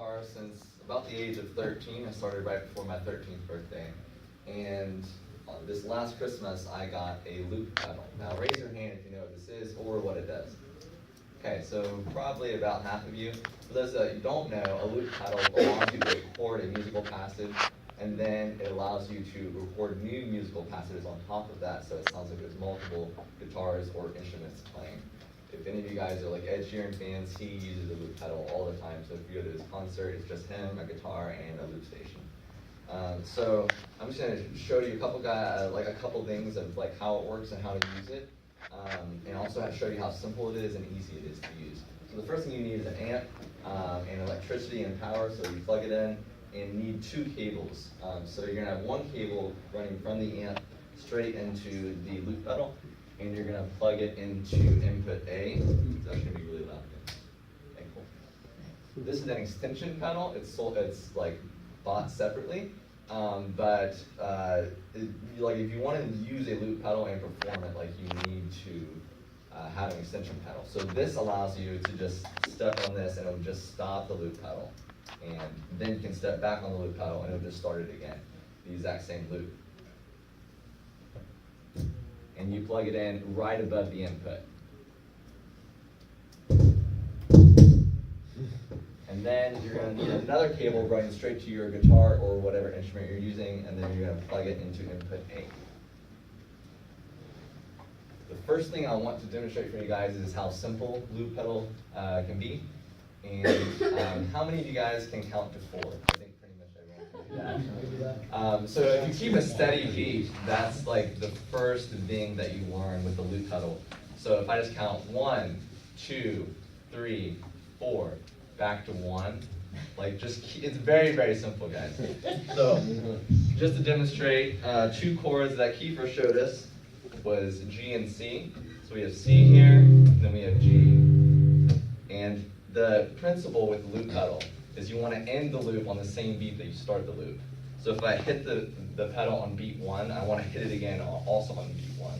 guitar since about the age of 13. I started right before my 13th birthday. And this last Christmas, I got a loop pedal. Now raise your hand if you know what this is or what it does. Okay, so probably about half of you. For those that you don't know, a loop pedal allows you to record a musical passage, and then it allows you to record new musical passages on top of that, so it sounds like there's multiple guitars or instruments playing. If any of you guys are like Ed Sheeran fans, he uses a loop pedal all the time, so if you go to his concert, it's just him, a guitar, and a loop station. So I'm just going to show you a couple things of like how it works and how to use it, and also show you how simple it is and easy it is to use. So the first thing you need is an amp and electricity and power, so you plug it in, and need two cables. So you're going to have one cable running from the amp straight into the loop pedal, and you're going to plug it into input A. It's actually going to be really loud. Okay, cool. This is an extension pedal. It's like bought separately, but if you want to use a loop pedal and perform it, like you need to have an extension pedal. So this allows you to just step on this and it'll just stop the loop pedal. And then you can step back on the loop pedal and it'll just start it again, the exact same loop. And you plug it in right above the input. And then you're going to need another cable running straight to your guitar or whatever instrument you're using, and then you're going to plug it into input A. The first thing I want to demonstrate for you guys is how simple loop pedal can be. And how many of you guys can count to 4? I think pretty much everyone can do that. So if you keep a steady beat, that's like the first thing that you learn with the loop pedal. So if I just count 1, 2, 3, 4, back to 1, it's very, very simple, guys. So just to demonstrate, two chords that Kiefer showed us was G and C. So we have C here, and then we have G. And the principle with the loop pedal is you want to end the loop on the same beat that you start the loop. So if I hit the pedal on beat 1, I want to hit it again also on beat 1.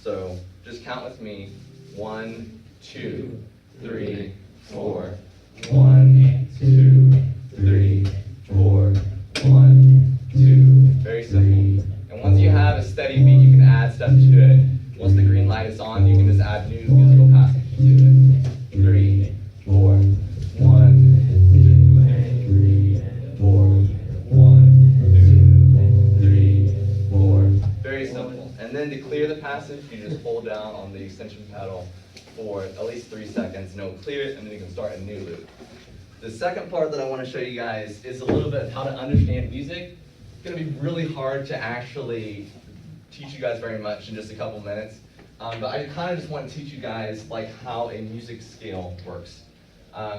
So just count with me. 1, 2, 3, 4. 1, 2, 3, 4. 1, 2. Very simple. And once you have a steady beat, you can add stuff to it. Once the green light is on, you can just add new musical passage to it. 3, 4. 1, 2, 3, 4. 1, 2, 3, 4. Very simple. And then to clear the passage, you just hold down on the extension pedal for at least 3 seconds, and it'll clear it, and then you can start a new loop. The second part that I want to show you guys is a little bit of how to understand music. It's going to be really hard to actually teach you guys very much in just a couple minutes, but I kind of just want to teach you guys like how a music scale works.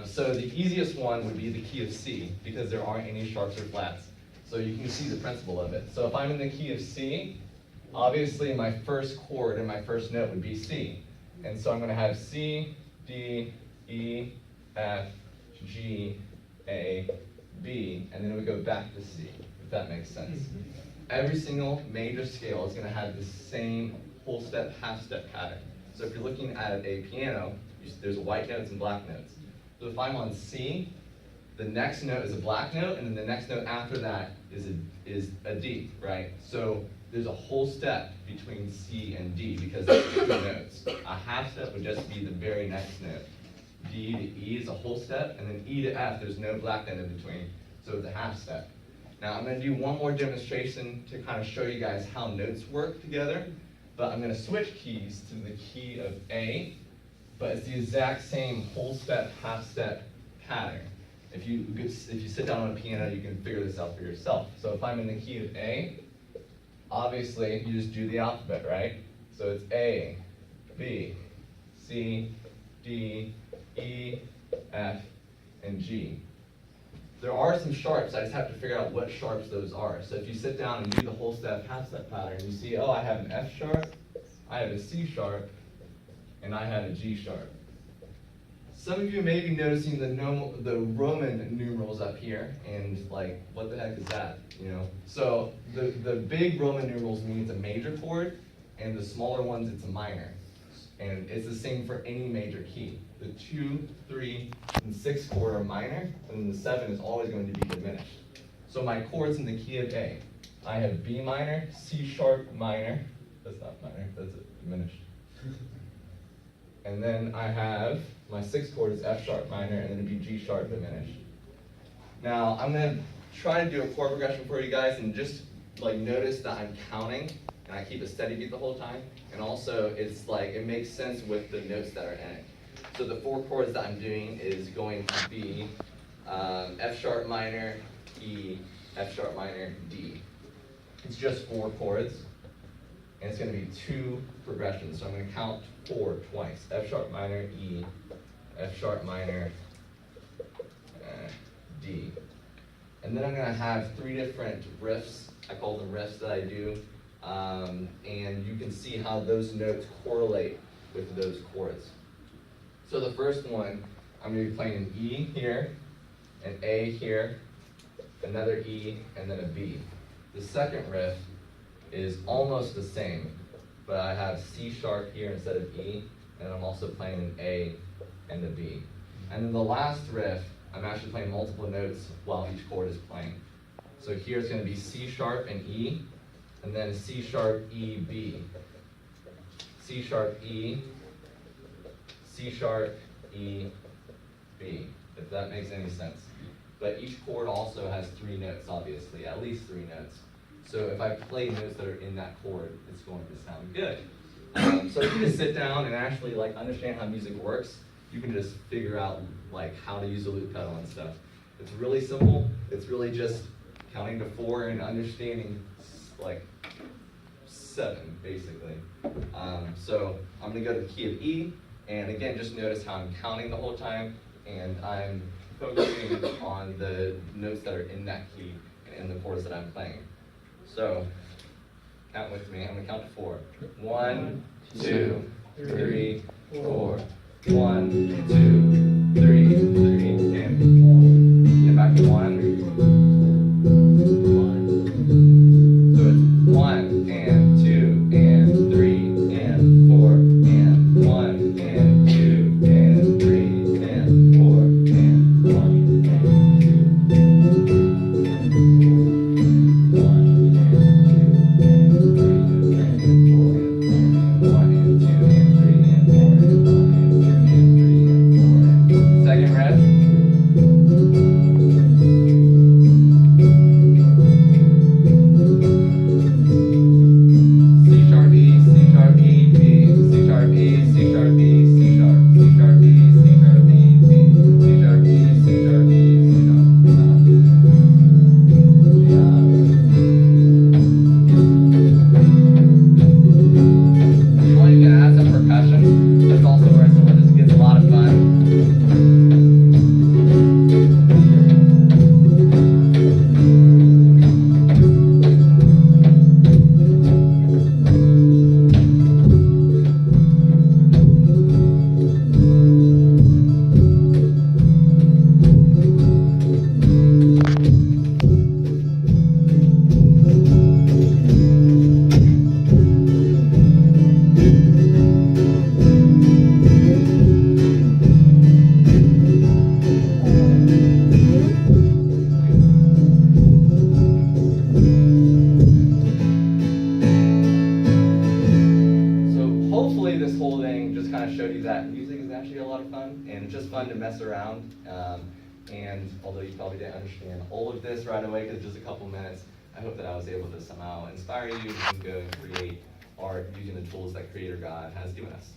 So the easiest one would be the key of C, because there aren't any sharps or flats. So you can see the principle of it. So if I'm in the key of C, obviously my first chord and my first note would be C. And so I'm going to have C, D, E, F, G, A, B, and then we go back to C, if that makes sense. Every single major scale is going to have the same whole step, half step pattern. So if you're looking at a piano, there's white notes and black notes. So if I'm on C, the next note is a black note, and then the next note after that is a D, right? So there's a whole step between C and D because it's 2 notes. A half step would just be the very next note. D to E is a whole step, and then E to F, there's no black note in between, so it's a half step. Now I'm going to do one more demonstration to kind of show you guys how notes work together, but I'm going to switch keys to the key of A, but it's the exact same whole step, half step pattern. If you sit down on a piano, you can figure this out for yourself. So if I'm in the key of A, obviously you just do the alphabet, right? So it's A, B, C, D, E, F, and G. There are some sharps, I just have to figure out what sharps those are. So if you sit down and do the whole step, half step pattern, you see, oh, I have an F sharp, I have a C sharp, and I have a G sharp. Some of you may be noticing the Roman numerals up here, and like, what the heck is that, you know? So the big Roman numerals mean it's a major chord, and the smaller ones, it's a minor. And it's the same for any major key. The 2, 3, and 6 chord are minor, and the 7 is always going to be diminished. So my chords in the key of A, I have B minor, C sharp minor, that's not minor, that's diminished. And then I have, my 6th chord is F sharp minor, and then it'd be G sharp diminished. Now, I'm gonna try to do a chord progression for you guys, and just like notice that I'm counting, and I keep a steady beat the whole time, and also it's like, it makes sense with the notes that are in it. So the 4 chords that I'm doing is going to be F sharp minor, E, F sharp minor, D. It's just 4 chords, and it's gonna be 2 progressions, so I'm gonna count 4 twice. F sharp minor, E, F sharp minor, D. And then I'm gonna have 3 different riffs, I call them riffs that I do, and you can see how those notes correlate with those chords. So the first one, I'm gonna be playing an E here, an A here, another E, and then a B. The second riff is almost the same, but I have C sharp here instead of E, and I'm also playing an A and a B. And then the last riff, I'm actually playing multiple notes while each chord is playing. So here it's going to be C sharp and E, and then C sharp, E, B. C sharp, E, C sharp, E, B, if that makes any sense. But each chord also has 3 notes, obviously, at least 3 notes. So if I play notes that are in that chord, it's going to sound good. So if you just sit down and actually like understand how music works, you can just figure out like how to use a loop pedal and stuff. It's really simple. It's really just counting to 4 and understanding like 7 basically. So I'm gonna go to the key of E, and again, just notice how I'm counting the whole time, and I'm focusing on the notes that are in that key and in the chords that I'm playing. So count with me. I'm gonna count to 4. 1, 2, 3, 4. 1, 2, 3, and 4. Get back to 1. So it's 1 and 2 and 3 and 4 and 1 and 2 and 3 and 4 and 1 and 2 Second rep. Fun to mess around, and although you probably didn't understand all of this right away because just a couple minutes, I hope that I was able to somehow inspire you to go and create art using the tools that Creator God has given us.